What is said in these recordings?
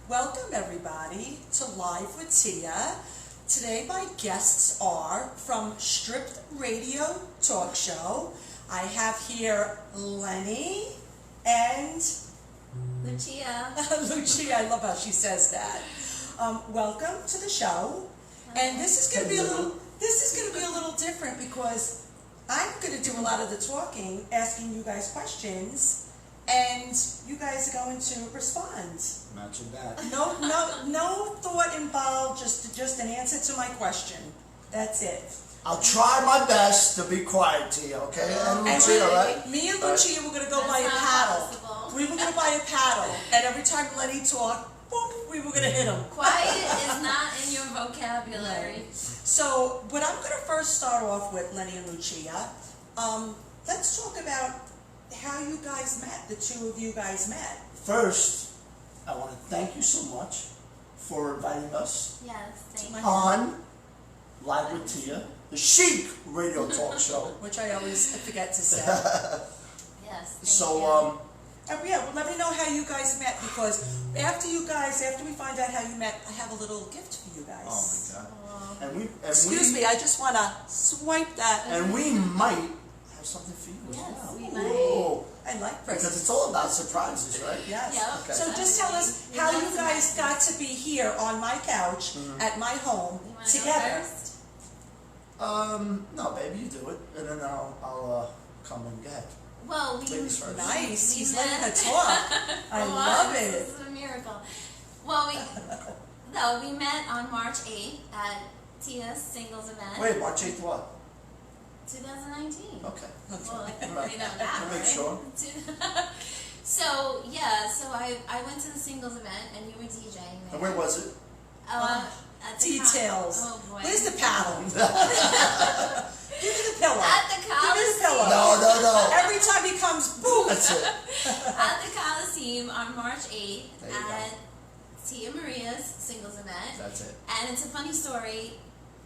Welcome everybody to Live with Tia. Today my guests are from Stripped Radio Talk Show. I have here Lenny and Lucia. Lucia, I love how she says that. Welcome to the show. And this is going to be a little different because I'm going to do a lot of the talking, asking you guys questions. And you guys are going to respond. Imagine that. No thought involved. Just an answer to my question. That's it. I'll try my best to be quiet to you, okay? And Lucia, right? Me and Lucia were going to go buy a paddle. We were going to buy a paddle, and every time Lenny talked, boop, we were going to hit him. Quiet is not in your vocabulary. So, what I'm going to first start off with, Lenny and Lucia, let's talk about how you guys met, the two of you guys met. First, I want to thank you so much for inviting us Yes, thank you. on Live with Tia, the chic radio talk show. Which I always forget to say. Yes, thank So, you. Yeah, well, let me know how you guys met, because after we find out how you met, I have a little gift for you guys. Oh my God. Aww. Excuse me, I just want to swipe that. And we might have something for you as Yes, well. we might. Ooh. I like Because presents. it's all about surprises, right? Yes. Yep. Okay. So just tell us how you guys got to be here on my couch at my home You wanna go together. first? No, baby, you do it, and then I'll come and get. Well, Ladies first. Nice. we He's met- letting her talk. I Wow, love This it. is a miracle. Well, we met on March 8th at Tia's singles event. Wait, March 8th what? 2019. Okay. Well, Right. you know that, I'll make right? sure. So I went to the singles event and you were DJing there. And where was it? At the Details. Oh boy. Where's the paddle? Give me the pillow. At the Give me the pillow. Coliseum. No. Every time he comes, boom. That's it. At the Coliseum on March 8th There you at Tia Maria's singles event. That's it. And it's a funny story.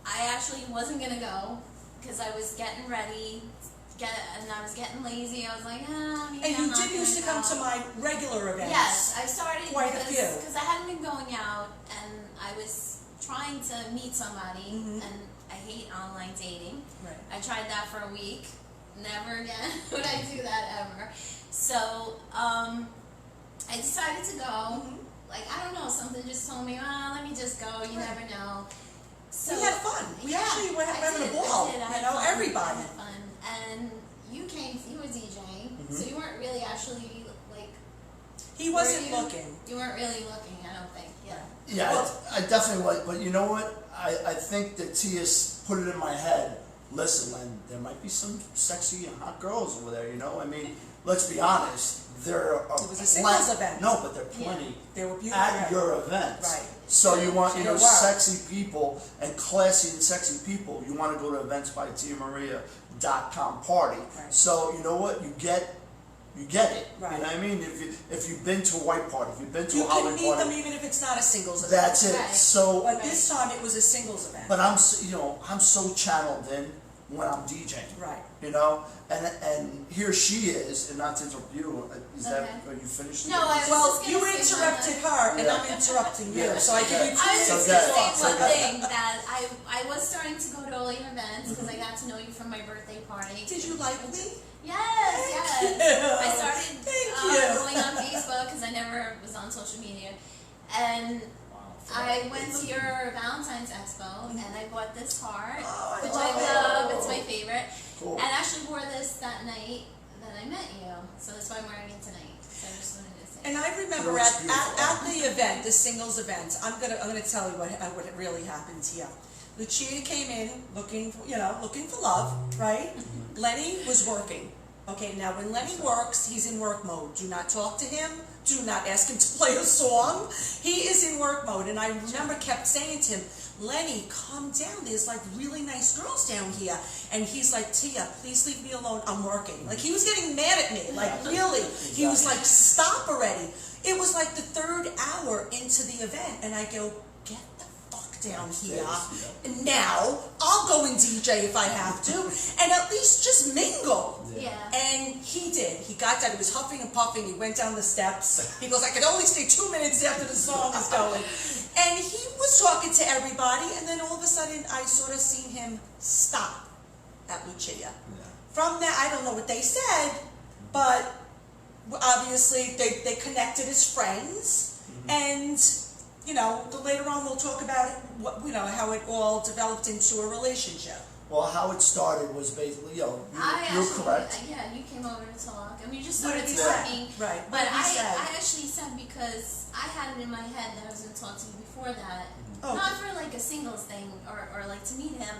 I actually wasn't gonna go because I was getting ready, and I was getting lazy. I was like, maybe And I'm you not did used to gonna come to go. my regular events. Yes, I started Quite a few. because I hadn't been going out, and I was trying to meet somebody, and I hate online dating. Right. I tried that for a week. Never again would I do that ever. So I decided to go. Like, I don't know, something just told me, let me just go. You never know. So We had fun. We actually were having a ball. I did. I had You know, fun. everybody. I had fun. And you came. You were DJing, so you weren't really actually like. He wasn't were you? looking. You weren't really looking. I don't think. Yeah. Yeah, Well- I definitely was. But you know what? I think that Tia's put it in my head. Listen, Len, there might be some sexy and hot girls over there. You know, I mean, let's be honest. There are It was a singles event. No, but there are plenty They were beautiful. at your events. Right. So you want, There were. sexy people and classy and sexy people. You want to go to events by TiaMaria.com party. Right. So you know what? You get it. Right. You know what I mean? If you've been to a white party, if you've been to You a can Halloween meet them party, even if it's not a singles event. that's it. Right. So, But this time it was a singles event. but I'm so channeled in when I'm DJing. Right. You know, and here she is, and not to interrupt you. Is that Okay. are you finished? No, I was Well, just you gonna say interrupted her, and Yeah. I'm interrupting you. Yeah. So I give you two I was So just minutes. gonna good. say one So good. thing that I was starting to go to all your events because I got to know you from my birthday party. Did you like me? Yes, Thank yes. you. I started Thank you. going on Facebook because I never was on social media, and I went to your Valentine's Expo and I bought this heart, Oh, I which love I it. love. It's my favorite, Cool. and I actually wore this that night that I met you, so that's why I'm wearing it tonight. So I just wanted to say. And I remember It looks at beautiful. the event, the singles event, I'm gonna tell you what really happened here. Lucia came in looking for love, right? Lenny was working. Okay, now when Lenny works, he's in work mode. Do not talk to him. Do not ask him to play a song. He is in work mode. And I remember kept saying to him, Lenny, calm down. There's like really nice girls down here. And he's like, Tia, please leave me alone. I'm working. Like he was getting mad at me. Like really. He was like, stop already. It was like the third hour into the event. And I go, get the fuck down here. Yeah. And now I'll go and DJ if I have to, and at least just mingle. Yeah. And he did. He got down. He was huffing and puffing. He went down the steps. He goes, I could only stay 2 minutes after the song is going. And he was talking to everybody, and then all of a sudden I sort of seen him stop at Lucia. Yeah. From that, I don't know what they said, but obviously they connected as friends, and you know, later on we'll talk about it, how it all developed into a relationship. Well, how it started was basically, you're correct. Yeah, you came over to talk, and we just What started did he say? talking. Right. But What did he say? I actually said, because I had it in my head that I was going to talk to you before that, Oh. not for like a singles thing or like to meet him,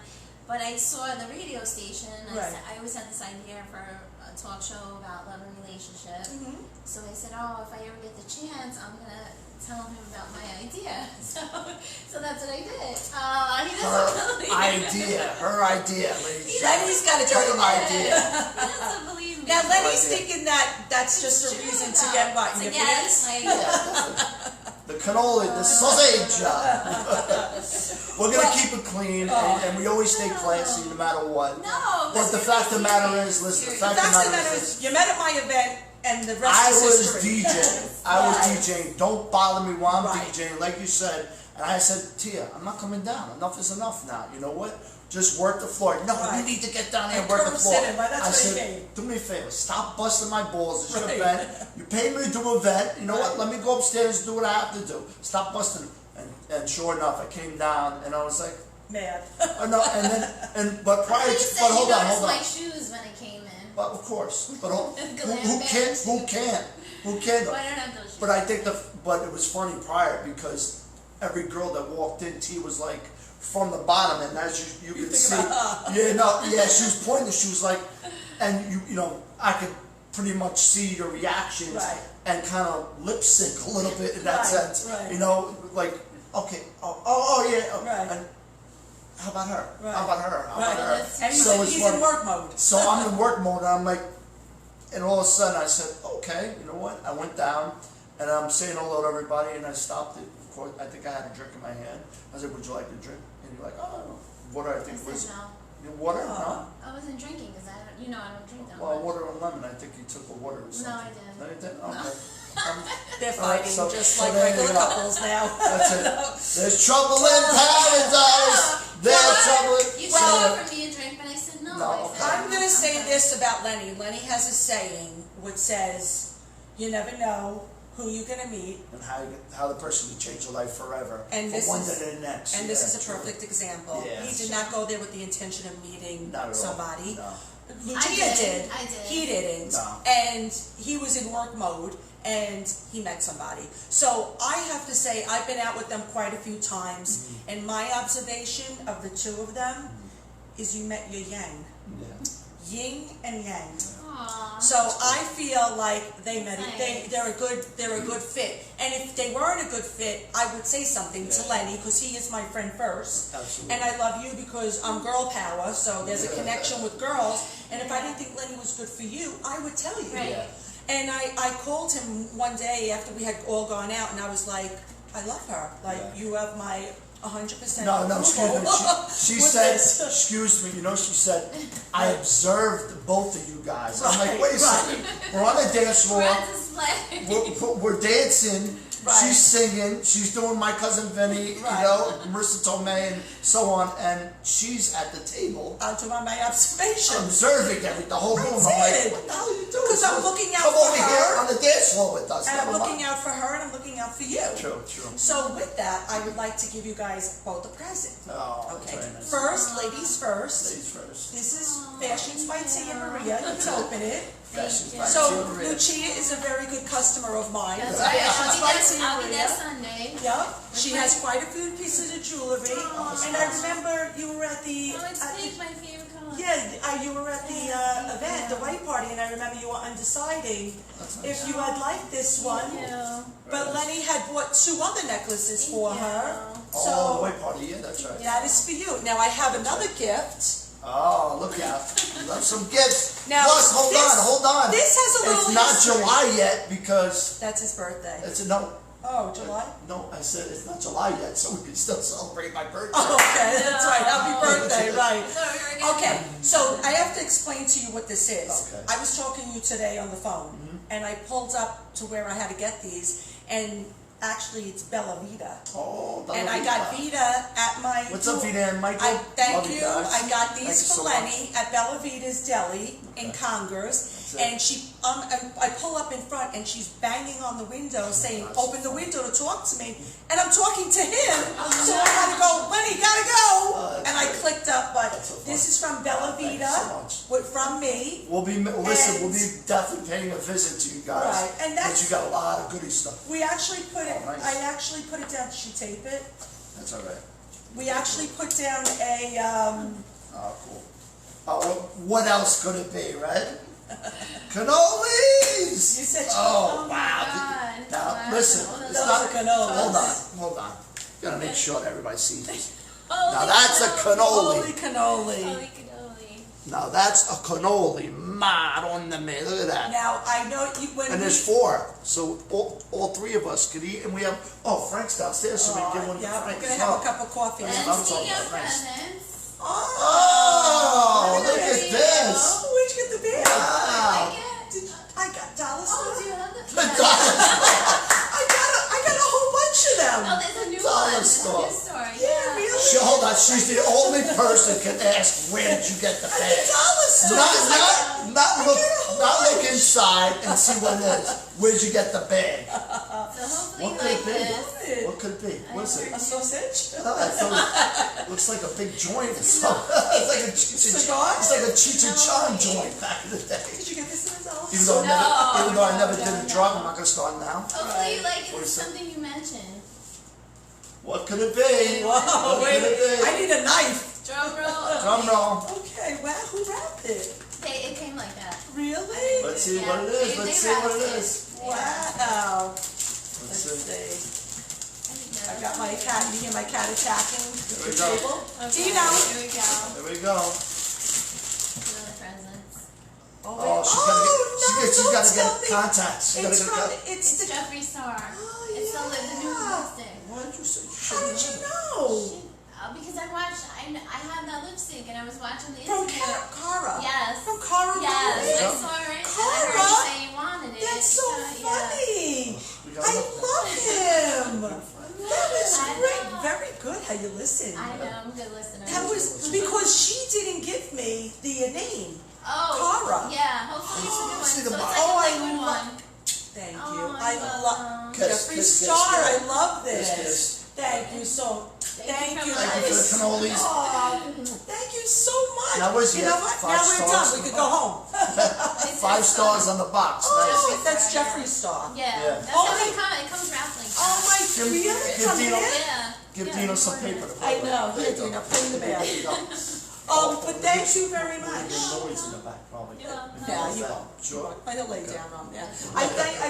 but I saw the radio station. Right. I always had this idea for a talk show about love and relationship. Mhm. So I said, if I ever get the chance, I'm gonna tell him about my idea. So that's what I did. He doesn't believe Her idea, ladies. Lenny's got a dirty Her mind. idea. He doesn't believe me. Now Lenny's idea. thinking that's just a True, reason to though. get what? To Your get, pants? like, The cannoli, the sausage. We're gonna keep it clean, and we always stay classy no matter what. No, But the fact of the matter is, listen, the fact of the matter is, You met at my event, and the rest I is was history. DJing. I was Right. DJing. Don't bother me while I'm Right. DJing, like you said. And I said, Tia, I'm not coming down. Enough is enough now. You know what? Just work the floor. No, Right. you need to get down there and And work the curb floor. sitting, right? That's I what he said, mean. do me a favor. Stop busting my balls. It's your Right. event. You paid me to do an event. You know what? Right. Let me go upstairs and do what I have to do. Stop busting. And sure enough, I came down and I was like, Mad. no. But prior He to, said but you hold on, noticed hold on. my shoes when I came in. But of course. But Glam who can't? band. Who can't? Who can? Well, I don't have those shoes. But I think but it was funny prior because every girl that walked in, T was like from the bottom, and as you could think see, about, she was pointing. She was like, and I could pretty much see your reactions Right. and kind of lip sync a little bit in that Right, sense. right. Like okay, yeah, Right. and how about her? Right. How about her? How Right. about her? And So it's he's in funny. work mode. So I'm in work mode, and I'm like, and all of a sudden I said, okay, you know what? I went down, and I'm saying hello to everybody, and I stopped it. Of course, I think I had a drink in my hand. I said, would you like a drink? And you're like, oh, water, I I think said was. no. Water? Oh. No? I wasn't drinking because I don't drink that Well, much. water and lemon. I think you took a water or something. No, I didn't. No, you didn't? No. Okay. They're All right, fighting so- just so like there you regular go. couples now. That's it. There's trouble in paradise. There's trouble. You So- should offer me a drink, but I said no. No, I said, okay. I'm gonna say okay. this about Lenny. Lenny has a saying which says, "You never know who you're gonna meet." And how the person can change your life forever And from this one is- day to the next. And this Yeah, is a true. perfect example. Yeah. He did not go there with the intention of meeting Not at all. somebody. No. Lucia I did. did. I did. He didn't. No. And he was in work mode, and he met somebody. So I have to say, I've been out with them quite a few times, Mm-hmm. and my observation of the two of them is you met your yang. Yeah. Yin and yang. Aw. So I feel like they met. Nice. They're a good fit. And if they weren't a good fit, I would say something to Yeah. Lenny because he is my friend first. Absolutely. And I love you because I'm girl power. So there's a connection with girls. And if I didn't think Lenny was good for you, I would tell you. Right. Yeah. And I called him one day after we had all gone out, and I was like, I love her. Like Yeah. you have my 100%. No, excuse me. She with said, this. excuse me, she said, I observed both of you guys. I'm like, Right, wait a right. second. We're on the dance We're floor. on display. We're dancing. Right. She's singing. She's doing My Cousin Vinny, Right. Marissa Tomei, and so on. And she's at the table Out to my observation. observing the whole room. I'm like, did. what the hell are you doing? Because I'm looking out Come for over her. here on the dance floor with us. And I'm Never mind. looking out for her, and I'm looking out for you. True. So with that, I would like to give you guys both a present. Oh, Okay. very nice. First, ladies first. Ladies first. This is Fashions by Tia Maria. You can open it. Fashions you. by So Tia Maria. Lucia is a very good customer of mine. That's for right. Fashions by Tia I'll be there Maria. Sunday. Yep. She has quite a few pieces of jewelry. Oh, And I remember you were at the. Oh, it's at the- pink, my favorite color. Yeah, you were at the event, the white party, and I remember you were undeciding That's nice. if you had liked this one. Thank you. But Lenny had bought 2 other necklaces for Thank her. you. Oh, So the white party, yeah, that's right. that is for you. Now I have another gift. Oh, look out. You love some gifts. Now, Plus, hold this- on. This has a little It's not history. July yet because That's his birthday. it's no. Oh, July? No, I said it's not July yet, so we can still celebrate my birthday. Oh, okay, that's right. Happy birthday, right. Sorry, we're gonna- Okay, so I have to explain to you what this is. Okay. I was talking to you today on the phone, and I pulled up to where I had to get these, and actually it's Bella Vita. Oh, Bella And I got Vita. Vita at my... What's up, Vita and Michael? I thank Love you. guys. I got Thank you these so for much. Lenny at Bella Vita's Deli in Okay. Congers, That's it. and I pull up in front, and she's banging on the window, saying, That's "Open the window to talk to me," and I'm talking to him, so I had to go, "Lenny, gotta go," that's and I great. clicked up. But That's so fun. this is from Bella Thank you Vita, so much. from me. We'll be definitely paying a visit to you guys. Right, and that's- because you got a lot of goodie stuff. We actually put it. Oh, nice. I actually put it down. Did she tape it? That's all right. We actually put down a. Oh, cool. Oh, what else could it be, right? Cannolis! You said. Oh, Oh my wow. God. Now, Wow. listen, Those it's are not cannolis. Hold on. Gotta make sure that everybody sees this. Holy Now that's a Holy cannoli. cannoli. Holy cannoli. Now that's a cannoli. Madonna mia. Look at that. Now I know you when And there's we, 4, so all 3 of us could eat, and we have. Oh, Frank's downstairs, so we can give one to yeah, Frank we're gonna as have well. a cup of coffee. That's And what I'm speaking talking of about, nice. presents, Oh, look There at you this! Oh, where'd you get the bag? Wow. like it? I got dollar Oh, store. do you have the The yes. dollar. I got a whole bunch of them. Oh, there's a new Dollar one. There's a store. new store. Yeah, really? Hold on, she's the only person can ask where did you get the At the bag. dollar store. Not look inside and see what it is. Where'd you get the bag? So hopefully What you could like it be? this. What could it be? What is it? A sausage? I thought it looks like a big joint or something. It's like a Cigar? It's like a Cheech and Chong joint back in the day. Did you get this in the dollar Even store? though I never No, did no, a drug, no. I'm not gonna start now. Hopefully you like it. What It's is it? something you mentioned. What could it be? Whoa, What wait, could it be? I need a knife. Drum roll. Drum roll. Okay, wow, who wrapped it? It came like that. Really? Let's see Yeah. what it is. They Let's see what it wrapped is. Wow. Let's Let's see. see. I got my cat. You hear my cat attacking There we the go. table? Okay, Tino. here we go. There we go. Another presents. Oh, Oh, she's gotta get contacts. She's It's gotta from, get. it's It's the, Jeffree Star. Oh, It's the new yeah. lipstick. Why did you say? How did you know? Because I watched, I had that lipstick and I was watching the From Instagram. Cara. Yes. From Cara. Yes, Really? I saw it. And I Cara? heard you say you wanted it. That's so yeah. funny. We got I enough. love him. That was I great. know. Very good how you listen. I know, I'm a good listener. That was because she didn't give me the name. Oh, Cara. yeah, hopefully it's a good one. See So the it's bo- like Oh, a I liquid love- one. Thank Oh, you. I I love love them. Kiss, Jeffree kiss, kiss, Star. kiss. I love this. Kiss, kiss. Thank you so. Thank you. Thank you for the cannolis. Aw, thank you so much. Now, where's you your know what? 5 Now we're stars? done. We could go home. It's 5 just, stars on the box. Oh, Nice. that's Jeffree Star. Yeah, Yeah. that's Oh, how my- it comes wrapped like Oh that. my, Give- really? give From Dino- there? Yeah. Give Yeah, Dino you some ordered paper to it. put I away. know. There Here, you go. Dino, put in the There bag. you go. But thank you very much. Noise in the back, probably. You're welcome. Yeah, you Sure. I don't lay down on there. I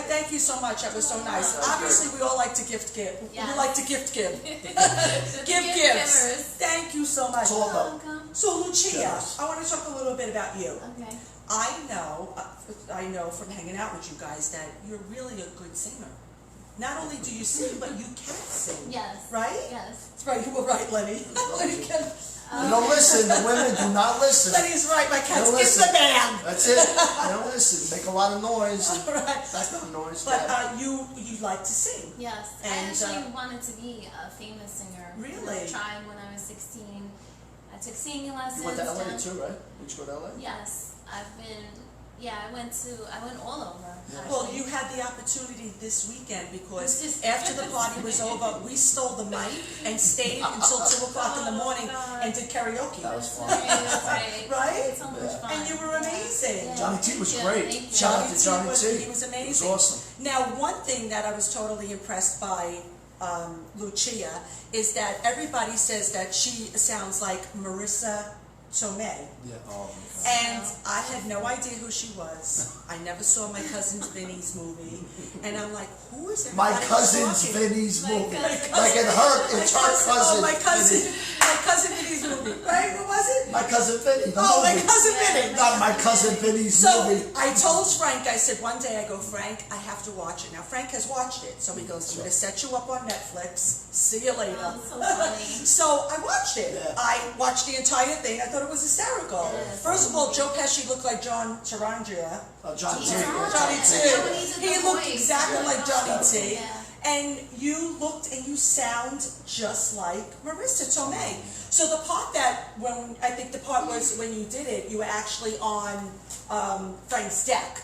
thank you so much. That was so nice. Obviously, we all like to gift give. We Yes. like to gift give. The Give gift gifts. givers. Thank you so much. It's all about. Welcome. So, Lucia, Generous. I want to talk a little bit about you. Okay. I know from hanging out with you guys that you're really a good singer. Not only do you sing, but you can sing. Yes. Right? Yes. That's right. You were right, Lenny. Lenny, can, You don't listen. The women do not listen. Lenny's right. My cat's Don't in listen. the band. That's it. They don't listen. Make a lot of noise. All right. Background noise. But Yeah. you like to sing. Yes. And, I actually wanted to be a famous singer. Really? I tried when I was 16. I took singing lessons. You went to LA done- too, right? Did you go to LA? Yes. I went all over. Yeah. Well, actually. you had the opportunity this weekend because This is- after the party was over, we stole the mic and stayed until 2 o'clock in the morning and did karaoke. That was fun. That's right. Right? It's so much Yeah. fun. And you were amazing. Yeah. Johnny T was Yeah, great. thank you. Shout out to Johnny was, T. he was It amazing. was awesome. Now, one thing that I was totally impressed by Lucia is that everybody says that she sounds like Marissa Tomei. Yeah. Oh And I had no idea who she was. I never saw my cousin Vinny's movie, and I'm like, who is my everybody cousin's talking? Vinny's My movie. cousin. Like it's her Oh, my cousin. cousin. Vinny. My Cousin Vinny's movie, right? What was it? My Cousin Vinny. The Oh, My movie. Cousin Yeah, Vinny. Not My Cousin Vinny's So movie. I told Frank, I said one day, I go, Frank, I have to watch it. Now Frank has watched it, so he goes, I'm going to set you up on Netflix. See you later. Oh, so funny. So I watched it. Yeah. I watched the entire thing. I thought it was hysterical. It is. First of all, Joe Pesci looked like John Tarangia. John T. Yeah. Johnny Yeah, T. when he did He the looked voice. exactly Yeah. like Johnny T. Yeah. And you looked and you sound just like Marissa Tomei. So the part that I think the part was when you did it, you were actually on Frank's deck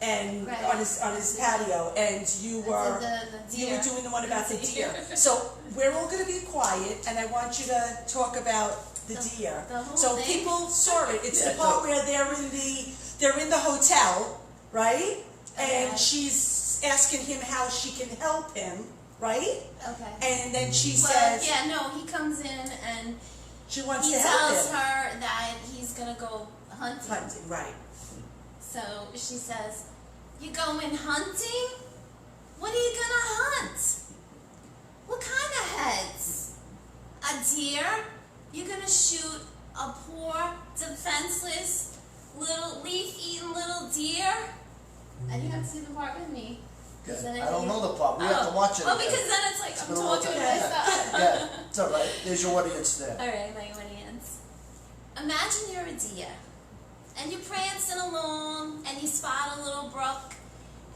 and Right. on his patio, and you were The you deer. were doing the one about the deer. Deer. So we're all going to be quiet, and I want you to talk about the deer. the whole So thing? people saw it. It's Yeah, the part where they're in the hotel, right? And Okay. she's asking him how she can help him, right? Okay. And then she Well, says yeah, no, he comes in and she wants he to help tells him. her that he's gonna go hunting. Hunting, right? So she says, "You going hunting? What are you gonna hunt? What kind of heads? A deer? You're gonna shoot a poor, defenseless, little leaf-eating little deer?" And you have to see the part with me. Okay. Then I don't you- know the part. We have to watch it. Well, again. because then it's like I'm been a long talking time. myself. Yeah, it's all right. There's your audience there. All right, my audience. Imagine you're a deer, and you're prancing along, and you spot a little brook,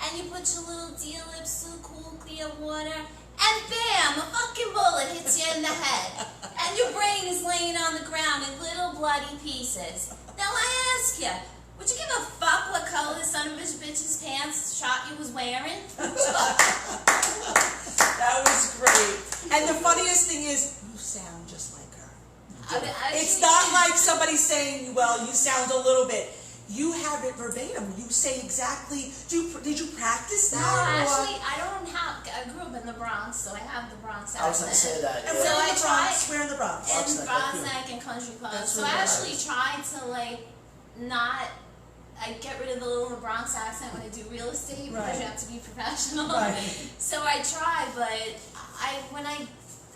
and you put your little deer lips to the cool, clear water, and bam, a fucking bullet hits you in the head, and your brain is laying on the ground in little bloody pieces. Now I ask you, would you give a fuck what color the son of a bitch's pants shot you was wearing? That was great. And the funniest thing is, you sound just like her. It's not like somebody saying, well, you sound a little bit. You have it verbatim. You say exactly. Did you practice No, that? actually, I don't have. I grew up in the Bronx, so I have the Bronx accent. I was going to say that. And Yeah. So we're in I the Bronx. tried- We're in the Bronx. In Bronx Neck, Bronx yeah. Neck and Country Club. That's So really I actually nice. tried to not. I get rid of the little Bronx accent when I do real estate because Right. you have to be professional. Right. So I tried, but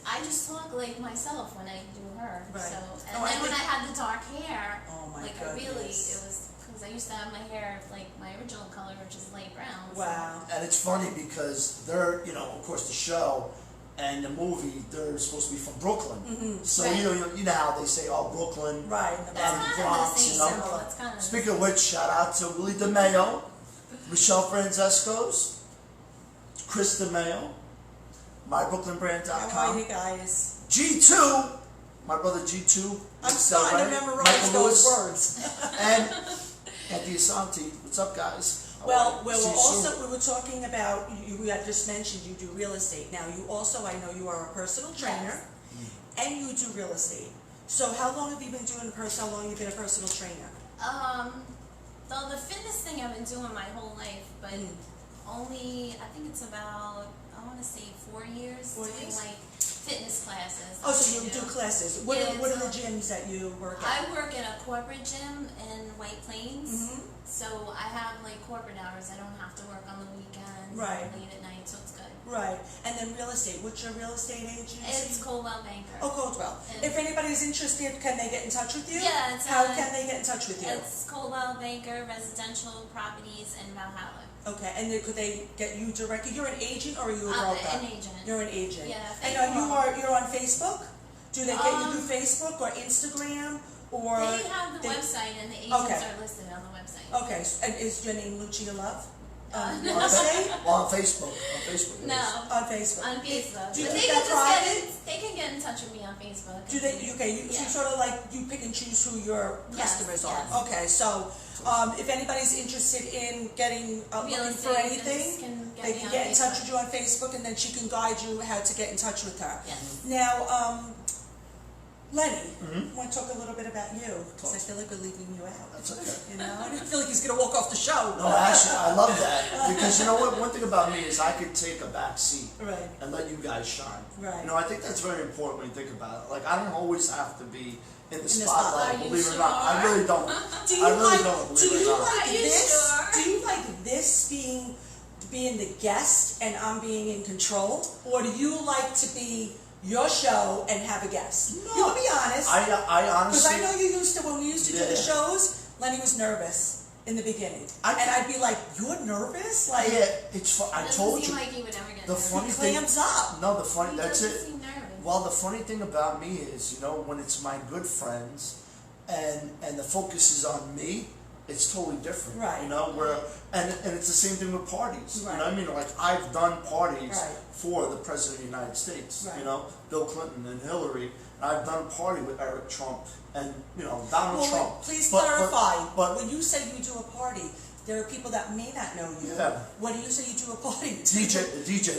I just talk like myself when I do her. Right. So and Oh, I then when I think- had the dark hair, Oh my like goodness. it was because I used to have my hair like my original color, which is light brown. so- Wow. And it's funny because they're, of course, the show and the movie, they're supposed to be from Brooklyn. Mm-hmm. So, Right. you know how they say, oh, Brooklyn. Right. In the That's Bronx. kind of the Bronx, same you know? symbol. It's kind of Speaking of which, shout out to Willie DeMayo, Michelle Francesco's, Chris DeMayo, How are mybrooklynbrand.com, you guys? G2, my brother G2. I'm Mixed starting to right? memorize Michael those Lewis, words. And Anthony Asante. What's up, guys? How Well, are you? See you soon. we were talking about, you had just mentioned you do real estate. Now, you also, I know you are a personal trainer, and you do real estate. So how long have you been doing how long have you been a personal trainer? Though the fitness thing I've been doing my whole life, but only I think it's about I want to say 4 years 4 doing years? like fitness classes. Oh, so you do classes. What Yeah, are the so- gyms that you work at? I work in a corporate gym in White Plains, Mhm. so I have like corporate hours. I don't have to work on the weekends, Right. late at night, so it's good. Right. And then real estate. What's your real estate agency? It's Coldwell Banker. Oh, Coldwell. And- If anybody's interested, can they get in touch with you? Yeah, it's How on- can they get in touch with you? It's Coldwell Banker Residential Properties in Valhalla. Okay, and then could they get you directly? You're an agent or are you a broker? An agent. You're an agent. Yeah, And Facebook. you're on Facebook? Do they get you through Facebook or Instagram or? They have the they- website and the agents Okay. are listed on the website. Okay, and is your name Lucia Love? No. Real estate? Well, on Facebook. On Facebook. it No, is. On Facebook. on Facebook. Do you But keep they that can just private? they can get in touch with me on Facebook. Do they? Okay, so Yeah. sort of like you pick and choose who your Yes, customers are. yes. Okay, so if anybody's interested in getting Real looking for estate anything, agents can get they me can on get in touch Facebook. with you on Facebook, and then she can guide you how to get in touch with her. Yes. Now, Lenny, Mhm. I want to talk a little bit about you because I feel like we're leaving you out. That's okay. You know, I feel like he's gonna walk off the show. No, actually, I love that because you know what? One thing about me is I could take a back seat Right. and let you guys shine. Right. You know, I think that's very important when you think about it. Like, I don't always have to be in the spotlight. spotlight, Are you believe it or not. I sure? really don't. Do you I really like? don't, Do believe it or you not. like Are you this? sure? Do you like this being the guest and I'm being in control, or do you like to be your show and have a guest. No. You can be honest. I Because honestly. I know you used to, when we used to do the Yeah. shows, Lenny was nervous in the beginning. I- And I'd be like, you're nervous? Like, Yeah, it's fun. I Doesn't told seem you. like he would ever get The nervous. funny he thing. clams up. No, the funny. He That's doesn't it. seem nervous. Well, the funny thing about me is, when it's my good friends, and the focus is on me, it's totally different. Right. Where and it's the same thing with parties. Right. You know what I mean? Like I've done parties Right. for the President of the United States. Right. Bill Clinton and Hillary. And I've done a party with Eric Trump and Donald Well, Trump. please But- clarify. but- when you say you do a party, there are people that may not know you. Yeah. What do you say you do a party? DJ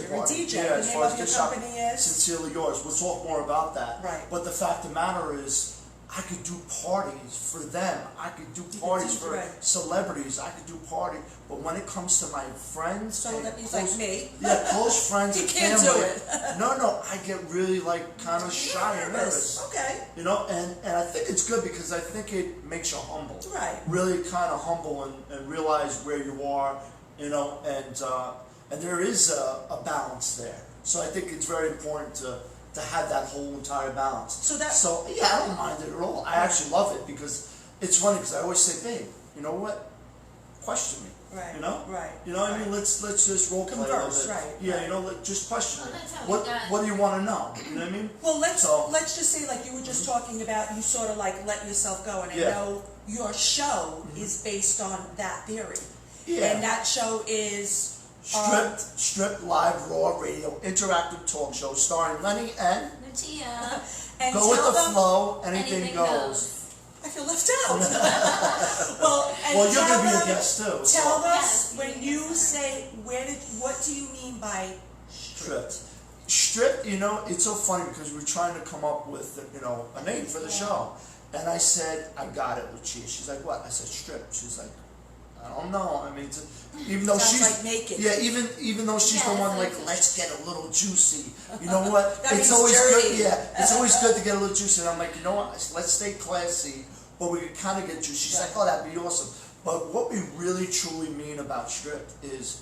You're a party. DJ. Yeah, The as name far as of your gift shop, company is? Sincerely Yours. We'll talk more about that. Right. But the fact of the matter is, I could do parties for them. I could do could parties do- for right. celebrities. I could do party. But when it comes to my friends, So and that means close, like me. yeah, close friends You and can't family. do it. No, I get really kind of shy and nervous. Okay. And I think it's good because I think it makes you humble. Right. Really kind of humble and realize where you are, and there is a balance there. So I think it's very important to have that whole entire balance. So yeah, I don't mind it at all. I actually love it because it's funny because I always say, babe, you know what? Question me. Right. Right. You know what I right. mean? Let's just role play a little Converse, bit. right, Yeah, right. just question Well, me. that's how we What got- what do you want to know? You know what I mean? Well, let's So- just say like you were just talking about, you sort of like let yourself go, and I Yeah. know your show is based on that theory, Yeah. and that show is Stripped live raw radio interactive talk show starring Lenny and Lucia. and go with tell the them, flow. Anything goes. I feel left out. well, and Well, you're tell gonna be a them- guest too. Tell so. us Yes, when yes, you yes. say what do you mean by Stripped. Stripped, it's so funny because we're trying to come up with, a name for the show. And I said, I got it, Lucia. She's like, what? I said, stripped. She's like, I don't know. I mean, even though Sounds she's like naked. Yeah, even though she's the Yeah, one it's like, like- let's get a little juicy. You know what? That it's means always dirty. good. Yeah, it's always good to get a little juicy. And I'm like, you know what? Let's stay classy, but we can kind of get juicy. She's like, oh, that'd be awesome. But what we really truly mean about stripped is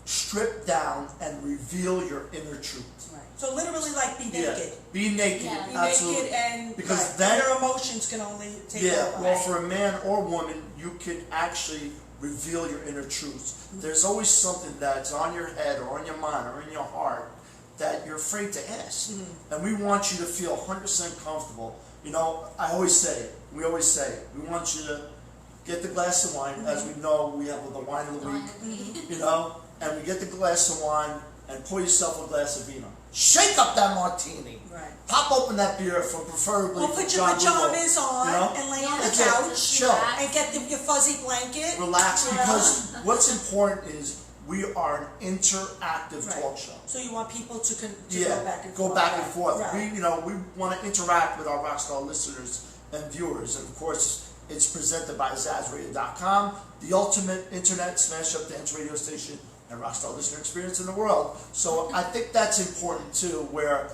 strip down and reveal your inner truth. Right. So literally, like, be naked. Be naked, Yeah. Be absolutely. naked and Because right, then- your emotions can only take Yeah, over. well, Right. for a man or woman, you can actually reveal your inner truths. There's always something that's on your head or on your mind or in your heart that you're afraid to ask. And we want you to feel 100% comfortable. We always say it, we want you to get the glass of wine, as we know we have the wine of the week, and we get the glass of wine and pour yourself a glass of vino. Shake up that martini. Right. Pop open that beer for preferably Well, for put your John Rudolph, pajamas on and lay on the That's it. couch Chill. and get your fuzzy blanket. Relax, Yeah. because what's important is we are an interactive Right. talk show. So you want people to go back and go forth. back and forth. Right. We want to interact with our Rockstar listeners and viewers, and of course, it's presented by ZazRadio.com, the ultimate internet smash up dance radio station and Rockstar listener experience in the world. So I think that's important too, where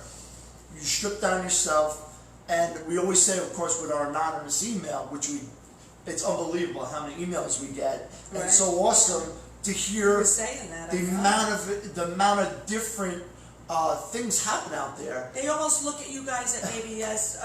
you strip down yourself, and we always say, of course, with our anonymous email, it's unbelievable how many emails we get, and Right. it's so awesome to hear You were saying that. the I know. amount of different things happen out there. They almost look at you guys maybe as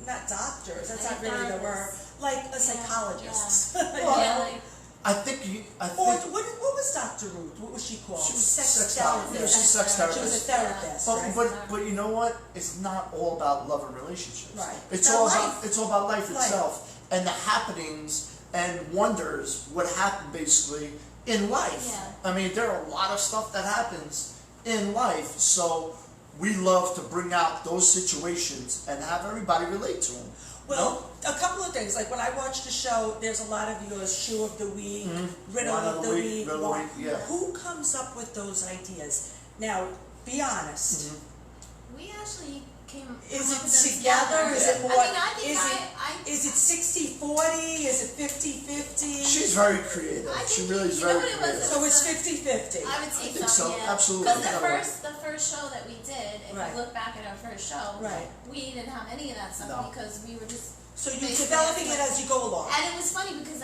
not doctors. That's not really the word. Like a psychologist. Well, Yeah, like, I think Or what was Dr. Ruth? What was she called? she was sex sex therapist. therapist. She's a sex She was a therapist. therapist. right? But you know what? It's not all about love and relationships. Right. It's About all life. about life Life. itself and the happenings and wonders what happened basically in life. Yeah. I mean, there are a lot of stuff that happens in life, so we love to bring out those situations and have everybody relate to them. Well, a couple of things. Like when I watch the show, there's a lot of yours: shoe of the week, riddle Wine of the week. riddle of the week, yeah. Who comes up with those ideas? Now, be honest. we actually came Is up it with them together? Is it more? I mean, I think is it 60-40? Is it 50-50? She's very creative. I She think really is you know very what it was? creative. So it's 50-50. I would say I think so, so, yeah. absolutely. Because Yeah. the first show that we did, if Right. you look back at our first show, Right. we didn't have any of that stuff No. because we were just So you're basically developing it like- as you go along. And it was funny because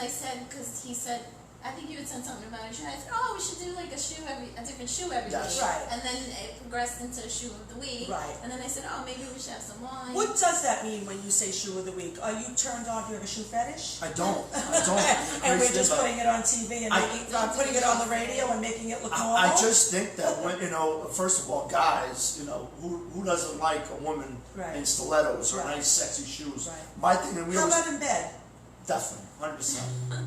he said, I think you had said something about a shoe. I said, oh, we should do like a different shoe every Yes. week. Right. And then it progressed into shoe of the week. Right. And then I said, oh, maybe we should have some wine. What does that mean when you say shoe of the week? Are you turned on? Do you have a shoe fetish? I don't. And we're Crazy, just but putting it on TV and putting it on the radio and making it look normal? I just think that when, first of all, guys, who doesn't like a woman Right. in stilettos or Right. nice sexy shoes? Right. My thing, and we How always about in bed? definitely 100%.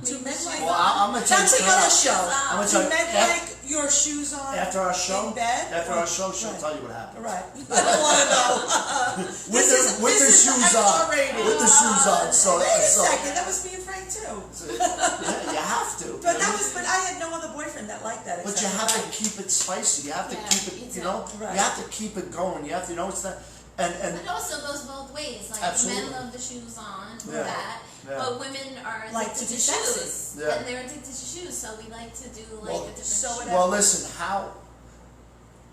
Do men like? Well, I'm gonna tell you That's straight another up. show. I'm gonna Do tell you, men like your shoes on after our show, in bed? after our show, she'll Right. tell you what happened. Right. I don't want to know. With the shoes on. R-rated. With the shoes on. So, Wait a so second, that was me and Frank too. yeah, you have to. But I had no other boyfriend that liked that. But you except have to Frank. keep it spicy. You have to Yeah, keep me it, too. Right. you have to keep it going. You have to, it's that, and But it also goes both ways. Like Absolutely. men love the shoes on, Yeah. that, Yeah. but women are Like addicted to to be sexy. shoes, Yeah. and they're addicted to shoes. So we like to do like Well, a different so shoe. it- well, listen, how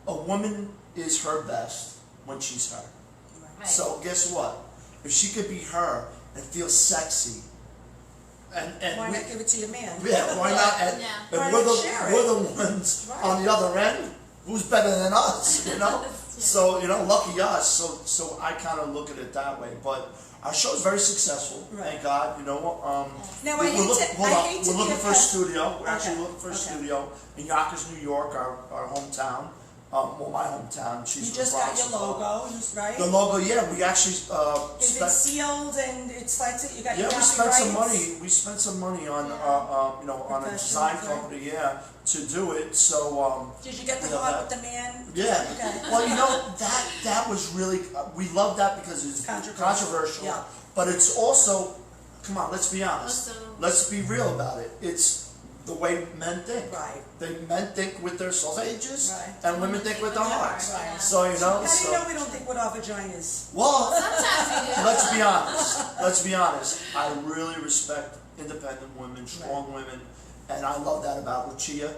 a woman is her best when she's her. Right. So guess what? If she could be her and feel sexy, and Why we, not give it to your man? yeah, why not? And, Yeah. and Why we're not the share it? we're the ones Right. on the other end. Who's better than us? Yeah. So lucky us. So I kind of look at it that way. But our show's very successful. Right. Thank God. Now We're I hate look- to. hold I on. hate to We're be looking a for a studio. We're actually Okay, looking for a okay. studio in Yonkers, New York, our hometown. Well, my hometown. She's You from just got Bronx. your logo, right? The logo, yeah. We actually Is it sealed and it's like you got your yeah, we spent some copyrights? money. We spent some money on on a Professional, design right? company, to do it. So Did you get the Yeah, heart that- with the man? yeah. Okay. Well, that was really we love that because it's controversial. Yeah. But it's also, come on, let's be honest. Also- Let's be real about it. It's the way men think. Right. Men think with their sausages, Right. and women think with their hearts. Right. So How do you so know we don't think with our vaginas? well. Sometimes we do. Let's be honest. Let's be honest. I really respect independent women, strong women, and I love that about Lucia.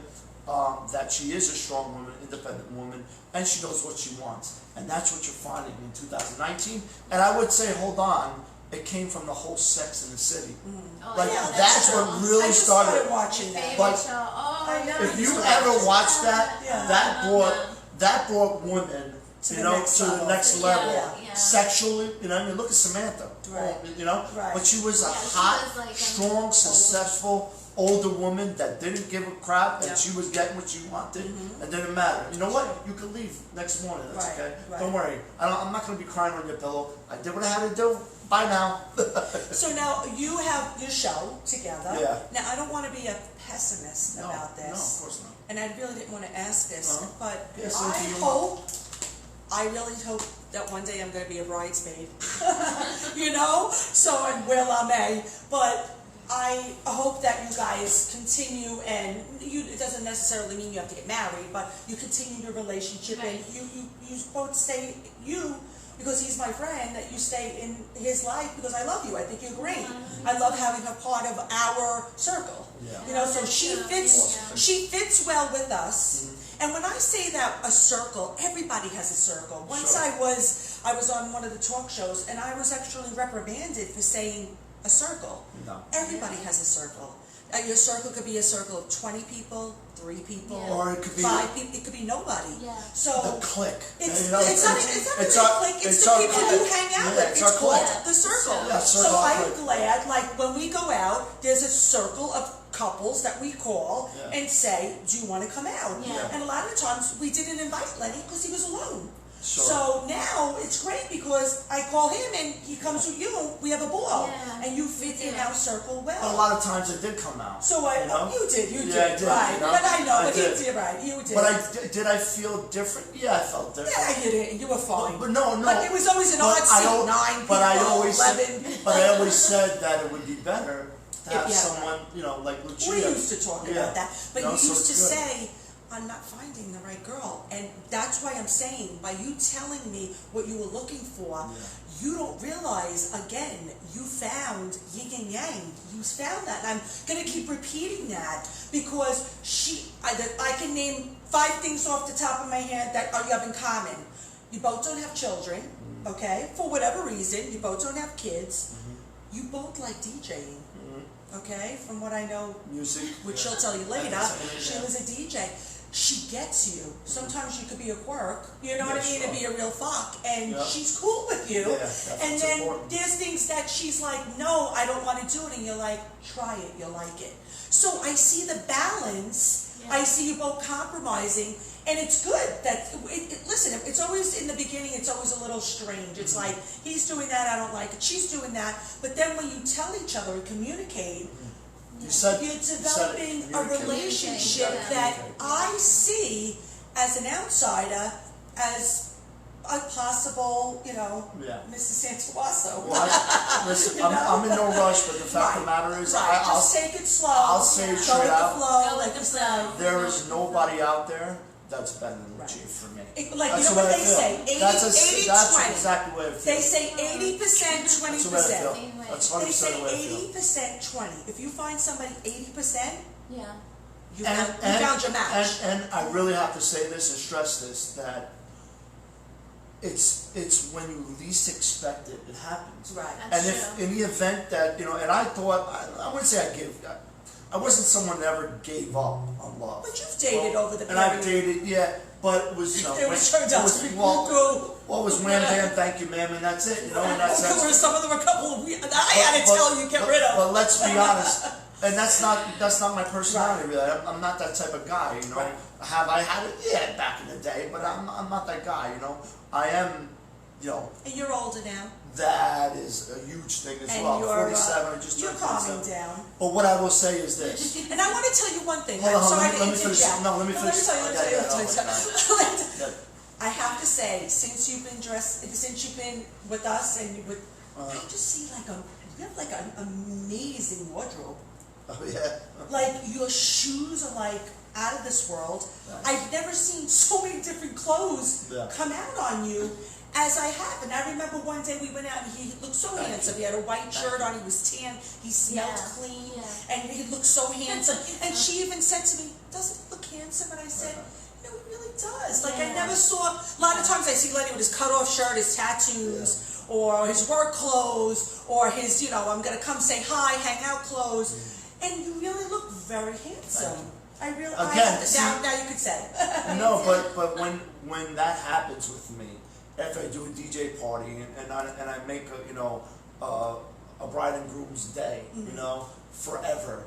That she is a strong woman, independent woman, and she knows what she wants, and that's what you're finding in 2019. And I would say, hold on, it came from the whole Sex in the City. Oh, Like yeah, that's true. what really I just started started. watching Your that. favorite But- show. Oh, I know. If you Yeah. ever watched that, Yeah. that brought women, To you the know, next to the level. next Yeah, level, yeah. sexually. I mean, look at Samantha. Right. Right. But she was a Yeah, she hot, was like an strong, older- successful older woman that didn't give a crap, and Yeah. she was getting what she wanted. It didn't matter. You know what? You can leave next morning. That's Right, okay. right. Don't worry. I'm not going to be crying on your pillow. I did what I had to do. Bye now. So now you have your show together. Yeah. Now I don't want to be a pessimist No, about no, of this. course not. And I really didn't want to ask this, Uh-huh. but Yeah, say what you I really hope that one day I'm going to be a bridesmaid. So and will I may. But I hope that you guys continue, and it doesn't necessarily mean you have to get married, but you continue your relationship, Right. and you both stay, because he's my friend, that you stay in his life because I love you. I think you're great. I love having her part of our circle. Yeah. So she fits well with us. And when I say that a circle, everybody has a circle. Once Sure. I was on one of the talk shows, and I was actually reprimanded for saying a circle. No. Everybody has a circle. Your circle could be a circle of 20 people, 3 people, Yeah. Or it could be 5 people. It could be nobody. Yeah. So the clique. it's You not know, even it's a our- clique. It's it's the our people clique. you hang out Yeah, with. it's It's our called clique. the circle. Yeah, circle So our I'm clique. glad, like when we go out, there's a circle of couples that we call Yeah. and say, "Do you want to come out?" Yeah. And a lot of the times we didn't invite Lenny because he was alone. Sure. So now it's great because I call him and he comes with you. We have a ball, Yeah. and you fit in our circle well. But a lot of times it did come out. So you did, Yeah, I did, right? you know? But I know, I but did. you did, right? You did. But did I feel different? Yeah, I felt different. Yeah, you did. You were fine. But no. But it was always an But odd I seat, don't- 9 people, but I always 11. But I always said that it would be better to have Yeah. someone, like Lucia. We used to talk about that, but No, you so used to it's good. say, "I'm not finding the right girl," and that's why I'm saying, by you telling me what you were looking for, you don't realize, again, you found yin and yang. You found that, and I'm gonna keep repeating that because I can name 5 things off the top of my head that you have in common. You both don't have children, okay? For whatever reason, you both don't have kids. You both like DJing. okay, from what I know, Music. which she'll tell you later, Yeah. she was a DJ. She gets you. Sometimes you could be a quirk, you know what I mean, and be a real fuck, and she's cool with you. Yeah, that's and then important. there's things that she's like, no, I don't want to do it, and you're like, try it, you'll like it. So I see the balance. I see you both compromising, and it's good that, listen, it's always, in the beginning, it's always a little strange. It's like, he's doing that, I don't like it, she's doing that, but then when you tell each other and communicate, you're developing a relationship that I see as an outsider as a possible, Mrs. Santuaso. Well, listen, I'm in no rush, but the fact of the matter is, I'll just take it slow. I'll say it straight out. Go with the flow. There is nobody out there that's better than Lucia for me. Like, That's you know the way what I they feel. say, 80-20. That's exactly what I feel. They say 80%, 20%. That's the way I feel. That's 100% They say the way I feel. 80%, 20. If you find somebody 80%, Yeah. you found your match. And I really have to say this and stress this, that it's when you least expect it, it happens. Right. That's And if in the event that, and I thought, I wouldn't say I wasn't someone that ever gave up on love. But you've dated over the period. And I've dated, but it was, It was turned out to be what was wham bam, thank you ma'am, and that's it, and that's Some of them were a couple of weird, I had to tell you, get rid of. But let's be honest, and that's not my personality really. I'm not that type of guy, Right. Have I had it? Yeah, back in the day, but I'm not that guy, I am, And you're older now. that is a huge thing as And well. you're, 47, I just you're turned calming 47. down. But what I will say is this. And I want to tell you one thing. Hold on, I'm sorry let me to finish. interject. No, let me finish. Let me tell you. Yeah. I have to say, since you've been with us, and I just see you have like an amazing wardrobe. Oh yeah. Like, your shoes are like out of this world. Nice. I've never seen so many different clothes come out on you as I have. And I remember one day we went out and he looked so handsome. He had a white shirt on, he was tan, he smelled clean, and he looked so handsome. And she even said to me, doesn't he look handsome? And I said, he really does. Like, I never saw, a lot of times I see Lenny with his cut-off shirt, his tattoos, or his work clothes, or his, I'm going to come say hi, hang out clothes. And you really look very handsome. I really, now you could say. No, but when that happens with me, after I do a DJ party and I make a bride and groom's day, forever,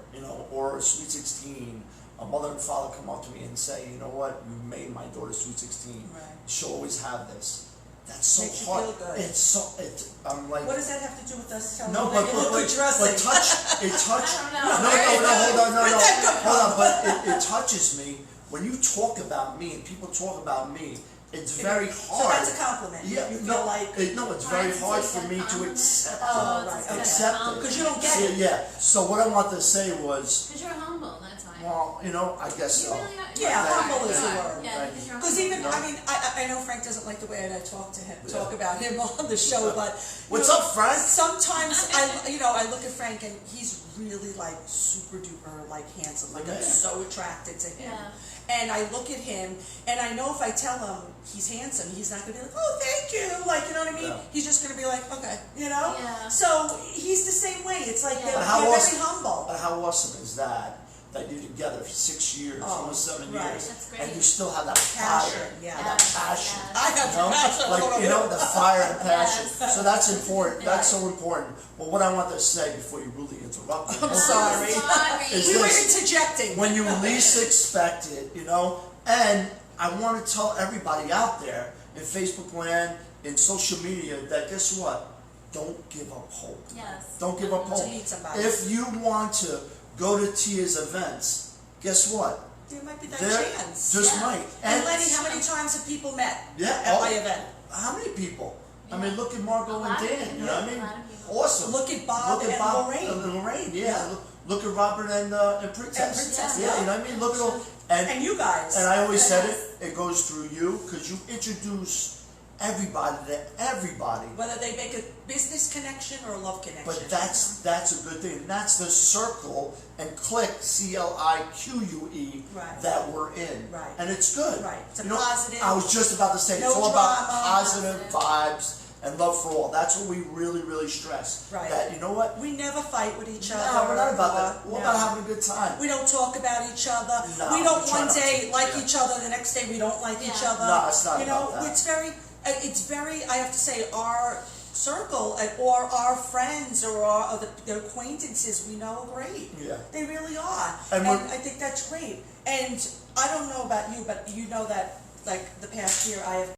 or a sweet 16, a mother and father come up to me and say, you know what, you made my daughter sweet 16. Right. She'll always have this. That's so Makes hard. you feel good. I'm like. What does that have to do with us telling No, you but good dressing? it touch. I don't No, know. hold on. But it touches me when you talk about me and people talk about me. It's very hard. So that's a compliment. Yeah, you feel like it's very hard for me to accept it. Accept it. Because you don't get it. Yeah. So what I want to say was, Because you're humble, that's why. well, I guess so. You really are. Yeah, humble is the Yeah, word. Yeah, because you're Because humble. even, I know Frank doesn't like the way I talk about him on the show, but What's up, Frank? Sometimes I look at Frank and he's really like super duper like handsome. Like I'm so attracted to him. Yeah. And I look at him and I know if I tell him he's handsome, he's not gonna be like, oh, thank you, like, you know what I mean? Yeah. He's just gonna be like, okay, Yeah. So he's the same way. It's like they're awesome, very humble. But how awesome is that you're together for 6 years, almost 7 right. years, That's great. and you still have that Passion, fire, yeah. that passion. Yes. I have passion. The fire and passion. Yes. So that's important. That's so important. But what I want to say before you really interrupt me, I'm sorry. Is We were this. interjecting. When you least expect it, and I want to tell everybody out there in Facebook land, in social media, that guess what? Don't give up hope. Yes. Don't give up hope. To meet somebody. If you want to go to Tia's events, guess what? There might be that There chance. just might. And Lenny, how many times have people met Yeah, at my event? How many people? I Yeah. mean, look at Margot A and lot of Dan. people. You know what I A mean? lot of people. Awesome. Look at Bob and Lorraine. Lorraine, yeah. Yeah. Look at Robert and Princess. And Princess, yeah. yeah. You know what I mean? Look at all. And you guys. And I always said it goes through you because you introduce everybody to everybody. Whether they make a business connection or a love connection. But that's a good thing. And that's the circle and clique, CLIQUE, Right. that we're in. Right. And it's good. Right. It's a You know, positive. I was just about to say, No it's all about drama. positive vibes. and love for all. That's what we really, really stress. Right. That, you know what? We never fight with each other. No, we're not about that. We're No. about having a good time. We don't talk about each other. No, we don't we try one not day to. like Yeah. each other, the next day we don't like each Yeah. other. No, it's not You know, about that. it's very, I have to say, our circle or our friends or the acquaintances we know are great. Yeah. They really are. And And we're- I think that's great. And I don't know about you, but you know that like the past year I have